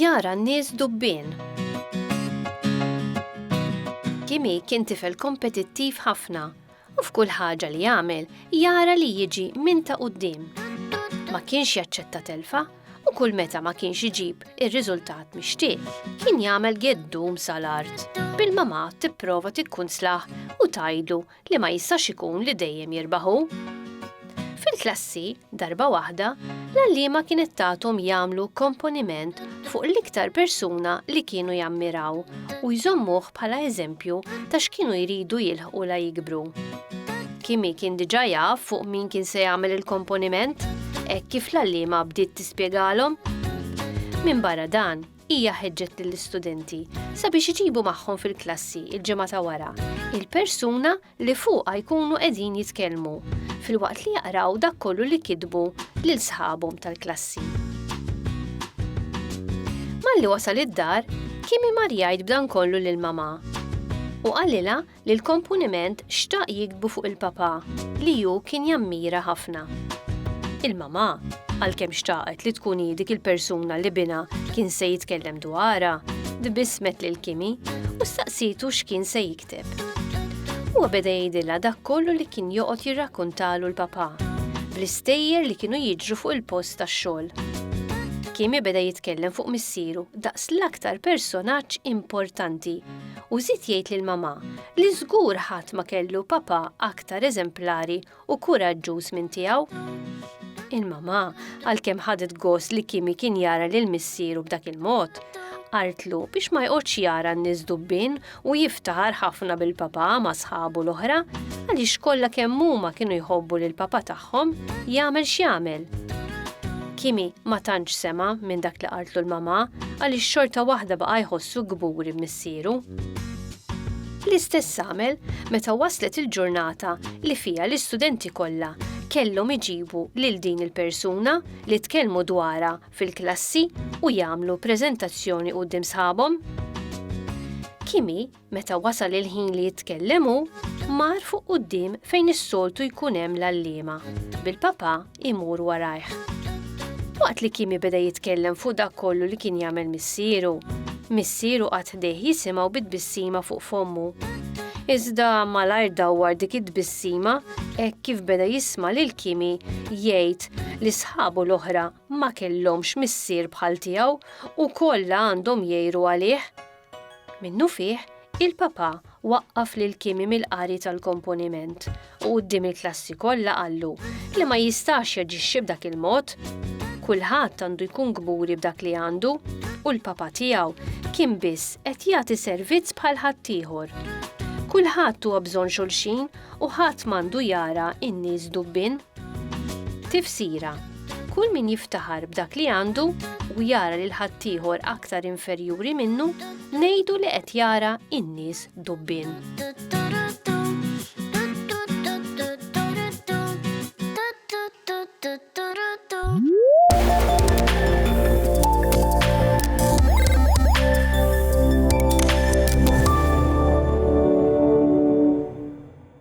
jara n-nies dubbien. Kimi kien tifel kompetittiv ħafna u f'kull ħaġa li jagħmel jara li jiġi minn ta' quddiem. Ma kienx jaċċetta telfa u kull meta ma kienx iġib ir-riżultat mixtieq kien jagħmel geddum sal-art. Bil-mama tipprova tikkunslaħ u tgħidlu li ma jistax ikun li dejjem jirbaħu. Fil-klassi, darba waħda, l-għalliema kienet tagħthom jagħmlu komponiment fuq l-iktar persuna li kienu jammiraw u jżommuh bħala eżempju ta' x'kienu jridu jilħqu la jikbru. Kimi kien diġà jaf fuq min kien se jagħmel il-komponiment, hekk kif l-għalliema bdiet tispjegalhom. Minn barra dan, hija ħeġġet lill-istudenti sabiex iġibu magħhom fil-klassi il-ġimgħa ta' wara il-persuna li fuqha jkunu qegħdin jitkellmu filwaqt li jaqraw dak kollu li kitbu lil sħabhom tal-klassi. Malli wasal id-dar, Kimi mar jgħid b'dan kollu lill-mama u qalilha li l-komponiment xtaq jikbu fuq il-papà li hu kien jammira ħafna. Il-mama, għalkemm xtaqet li tkun dik il-persuna li bina kien se jitkellem dwarha, dbissmet lil Kimi u staqsitu x'kien se jikteb. Huwa beda jgħidilha dak kollu li kien joqgħod jirrakkuntalu l-papà, bl-istejjer li kienu jiġru fuq il-post tax-xogħol. Kimi beda jitkellem fuq missieru daqs l-aktar personaġġ importanti u żied jgħid lill-mama li żgur ħadd ma kellu papà aktar eżemplari u kuraġġuż minn tiegħu. Il-mama, għalkemm ħadet gost li Kimi kien jara lil missieru b'dak il-mod, qartlu biex ma jqgħodx jara n-nies dubbien u jiftaħar ħafna bil-papà ma' sħabu l-oħra għaliex kollha kemm huma kienu jħobbu lill-papà tagħhom jagħmel x'jagħmel. Kimi ma tantx sema minn dak li qartlu l-mama għaliex xorta waħda baqa' jħossu gburi b'missieru. L-istess għamel meta waslet il-ġurnata li fiha l-istudenti kollha kellhom iġibu lil din il-persuna li tkellmu dwarha fil-klassi u jagħmlu preżentazzjoni quddiem sħabhom. Kimi, meta wasal il-ħin li jitkellemu, mar fuq quddiem fejn is-soltu jkun hemm l-għalliema, bil-papà imur warajh. Waqt li Kimi beda jitkellem fuq dak kollu li kien jagħmel missieru qatt ħdejh jisimgħu bit-tbissima fuq fommu. Iżda malajr dawwar dik id-tbissima hekk kif beda jisma' lil Kimi jgħid li sħabu l-oħra ma kellhomx missier bħal tiegħu u kollha għandhom jgħiru għalih. Minnu fih, il-papà waqqaf lil Kimi mill-qari tal-komponiment u quddiem il-klassi kollha qallu li ma jistax jaġixxi b'dak il-mod. Kulħadd għandu jkun gburi b'dak li għandu u l-papà tiegħu kien biss qed jagħti servizz bħal ħaddieħor. Kulħadd huwa bżonn xulxin u ħadd m'għandu jara n-nies dubbien. Tifsira: kull min jiftaħar b'dak li għandu u jara lil ħaddieħor aktar inferjuri minnu ngħidu li qed jara n-nies dubbien.